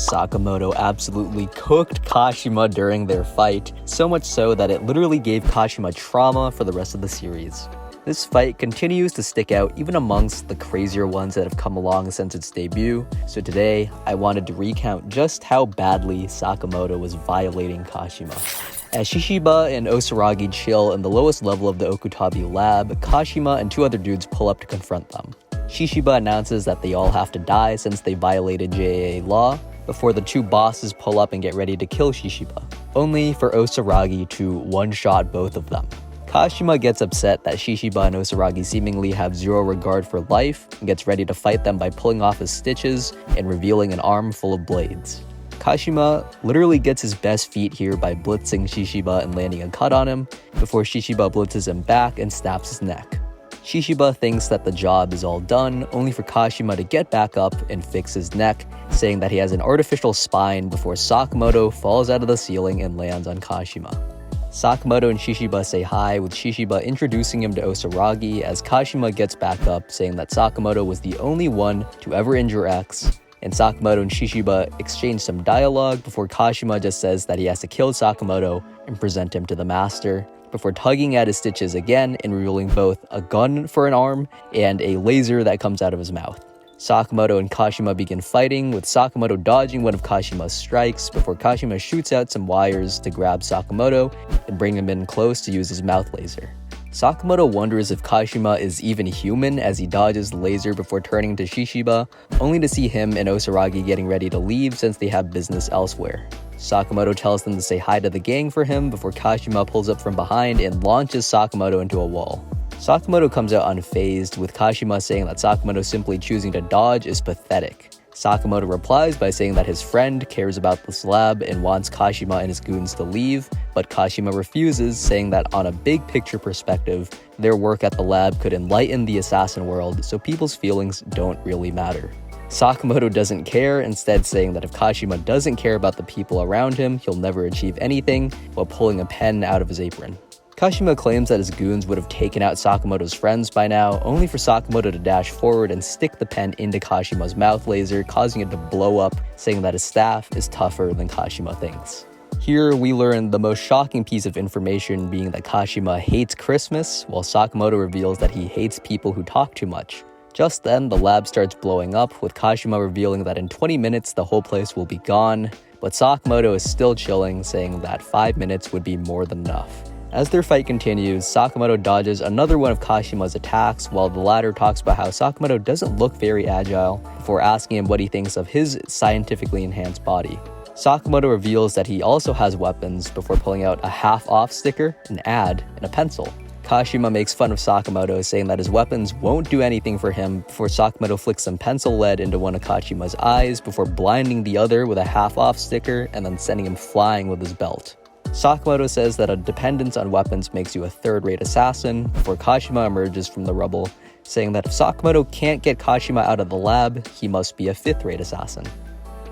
Sakamoto absolutely cooked Kashima during their fight, so much so that it literally gave Kashima trauma for the rest of the series. This fight continues to stick out even amongst the crazier ones that have come along since its debut, so today I wanted to recount just how badly Sakamoto was violating Kashima. As Shishiba and Osaragi chill in the lowest level of the Okutabi lab, Kashima and two other dudes pull up to confront them. Shishiba announces that they all have to die since they violated JAA law, before the two bosses pull up and get ready to kill Shishiba, only for Osaragi to one-shot both of them. Kashima gets upset that Shishiba and Osaragi seemingly have zero regard for life and gets ready to fight them by pulling off his stitches and revealing an arm full of blades. Kashima literally gets his best feat here by blitzing Shishiba and landing a cut on him, before Shishiba blitzes him back and snaps his neck. Shishiba thinks that the job is all done, only for Kashima to get back up and fix his neck, saying that he has an artificial spine before Sakamoto falls out of the ceiling and lands on Kashima. Sakamoto and Shishiba say hi, with Shishiba introducing him to Osaragi as Kashima gets back up, saying that Sakamoto was the only one to ever injure X, and Sakamoto and Shishiba exchange some dialogue before Kashima just says that he has to kill Sakamoto and present him to the master, before tugging at his stitches again and revealing both a gun for an arm and a laser that comes out of his mouth. Sakamoto and Kashima begin fighting, with Sakamoto dodging one of Kashima's strikes before Kashima shoots out some wires to grab Sakamoto and bring him in close to use his mouth laser. Sakamoto wonders if Kashima is even human as he dodges the laser before turning to Shishiba, only to see him and Osaragi getting ready to leave since they have business elsewhere. Sakamoto tells them to say hi to the gang for him before Kashima pulls up from behind and launches Sakamoto into a wall. Sakamoto comes out unfazed, with Kashima saying that Sakamoto simply choosing to dodge is pathetic. Sakamoto replies by saying that his friend cares about this lab and wants Kashima and his goons to leave, but Kashima refuses, saying that on a big picture perspective, their work at the lab could enlighten the assassin world, so people's feelings don't really matter. Sakamoto doesn't care, instead saying that if Kashima doesn't care about the people around him, he'll never achieve anything, while pulling a pen out of his apron. Kashima claims that his goons would have taken out Sakamoto's friends by now, only for Sakamoto to dash forward and stick the pen into Kashima's mouth laser, causing it to blow up, saying that his staff is tougher than Kashima thinks. Here, we learn the most shocking piece of information being that Kashima hates Christmas, while Sakamoto reveals that he hates people who talk too much. Just then, the lab starts blowing up, with Kashima revealing that in 20 minutes the whole place will be gone, but Sakamoto is still chilling, saying that 5 minutes would be more than enough. As their fight continues, Sakamoto dodges another one of Kashima's attacks, while the latter talks about how Sakamoto doesn't look very agile, before asking him what he thinks of his scientifically enhanced body. Sakamoto reveals that he also has weapons before pulling out a half-off sticker, an ad, and a pencil. Kashima makes fun of Sakamoto, saying that his weapons won't do anything for him, before Sakamoto flicks some pencil lead into one of Kashima's eyes before blinding the other with a half-off sticker and then sending him flying with his belt. Sakamoto says that a dependence on weapons makes you a third-rate assassin, before Kashima emerges from the rubble, saying that if Sakamoto can't get Kashima out of the lab, he must be a fifth-rate assassin.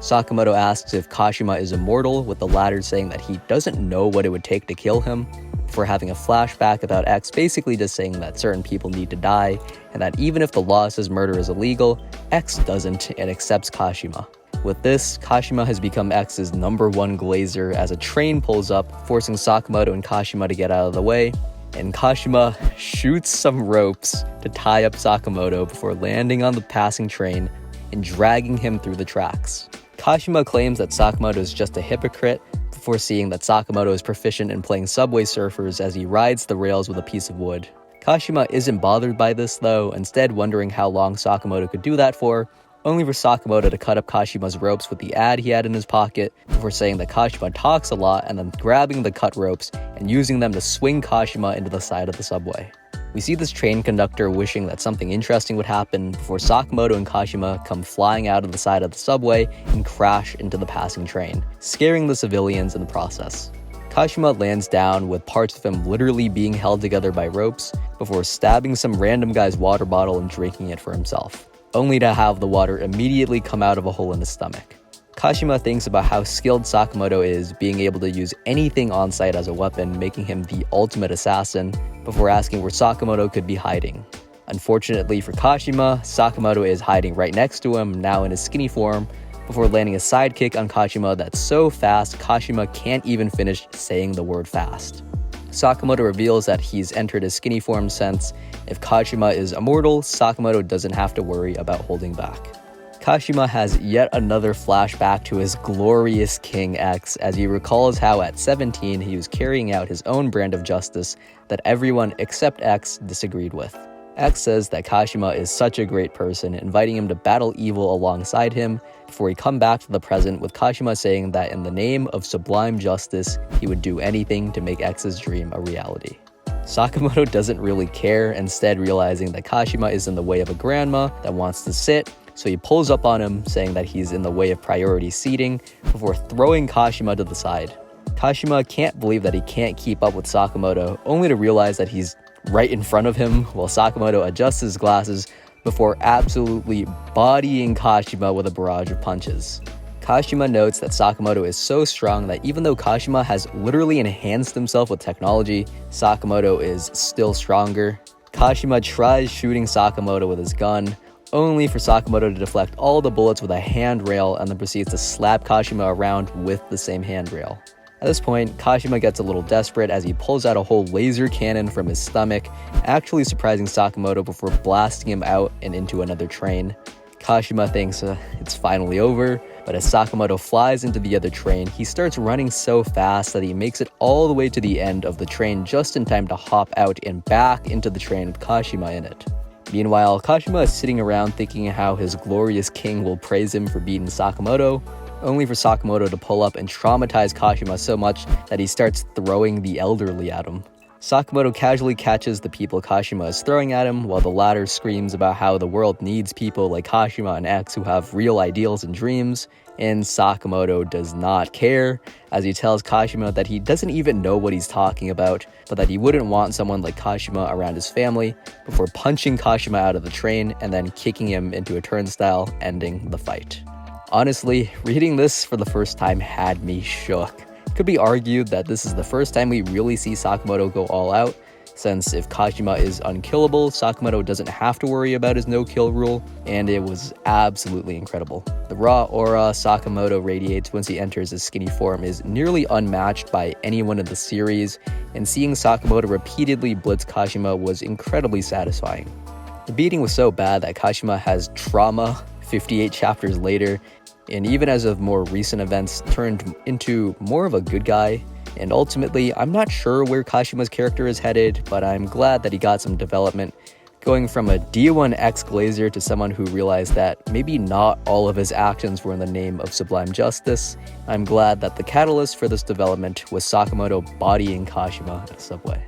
Sakamoto asks if Kashima is immortal, with the latter saying that he doesn't know what it would take to kill him, before having a flashback about X basically just saying that certain people need to die, and that even if the law says murder is illegal, X doesn't and accepts Kashima. With this, Kashima has become X's #1 glazer as a train pulls up, forcing Sakamoto and Kashima to get out of the way, and Kashima shoots some ropes to tie up Sakamoto before landing on the passing train and dragging him through the tracks. Kashima claims that Sakamoto is just a hypocrite, before seeing that Sakamoto is proficient in playing Subway Surfers as he rides the rails with a piece of wood. Kashima isn't bothered by this though, instead wondering how long Sakamoto could do that for, only for Sakamoto to cut up Kashima's ropes with the ad he had in his pocket, before saying that Kashima talks a lot and then grabbing the cut ropes and using them to swing Kashima into the side of the subway. We see this train conductor wishing that something interesting would happen before Sakamoto and Kashima come flying out of the side of the subway and crash into the passing train, scaring the civilians in the process. Kashima lands down with parts of him literally being held together by ropes before stabbing some random guy's water bottle and drinking it for himself, only to have the water immediately come out of a hole in his stomach. Kashima thinks about how skilled Sakamoto is, being able to use anything on site as a weapon, making him the ultimate assassin, before asking where Sakamoto could be hiding. Unfortunately for Kashima, Sakamoto is hiding right next to him, now in his skinny form, before landing a sidekick on Kashima that's so fast Kashima can't even finish saying the word fast. Sakamoto reveals that he's entered his skinny form since if Kashima is immortal, Sakamoto doesn't have to worry about holding back. Kashima has yet another flashback to his glorious King X as he recalls how at 17 he was carrying out his own brand of justice that everyone except X disagreed with. X says that Kashima is such a great person, inviting him to battle evil alongside him before he come back to the present, with Kashima saying that in the name of sublime justice, he would do anything to make X's dream a reality. Sakamoto doesn't really care, instead realizing that Kashima is in the way of a grandma that wants to sit, so he pulls up on him, saying that he's in the way of priority seating, before throwing Kashima to the side. Kashima can't believe that he can't keep up with Sakamoto, only to realize that he's right in front of him, while Sakamoto adjusts his glasses before absolutely bodying Kashima with a barrage of punches. Kashima notes that Sakamoto is so strong that even though Kashima has literally enhanced himself with technology, Sakamoto is still stronger. Kashima tries shooting Sakamoto with his gun, only for Sakamoto to deflect all the bullets with a handrail and then proceeds to slap Kashima around with the same handrail. At this point, Kashima gets a little desperate as he pulls out a whole laser cannon from his stomach, actually surprising Sakamoto before blasting him out and into another train. Kashima thinks it's finally over, but as Sakamoto flies into the other train, he starts running so fast that he makes it all the way to the end of the train just in time to hop out and back into the train with Kashima in it. Meanwhile, Kashima is sitting around thinking how his glorious king will praise him for beating Sakamoto, only for Sakamoto to pull up and traumatize Kashima so much that he starts throwing the elderly at him. Sakamoto casually catches the people Kashima is throwing at him, while the latter screams about how the world needs people like Kashima and X who have real ideals and dreams, and Sakamoto does not care, as he tells Kashima that he doesn't even know what he's talking about, but that he wouldn't want someone like Kashima around his family, before punching Kashima out of the train and then kicking him into a turnstile, ending the fight. Honestly, reading this for the first time had me shook. It could be argued that this is the first time we really see Sakamoto go all out, since if Kashima is unkillable, Sakamoto doesn't have to worry about his no-kill rule, and it was absolutely incredible. The raw aura Sakamoto radiates once he enters his skinny form is nearly unmatched by anyone in the series, and seeing Sakamoto repeatedly blitz Kashima was incredibly satisfying. The beating was so bad that Kashima has trauma 58 chapters later, and even as of more recent events, turned into more of a good guy. And ultimately, I'm not sure where Kashima's character is headed, but I'm glad that he got some development, going from a D1X glazier to someone who realized that maybe not all of his actions were in the name of sublime justice. I'm glad that the catalyst for this development was Sakamoto bodying Kashima at a subway.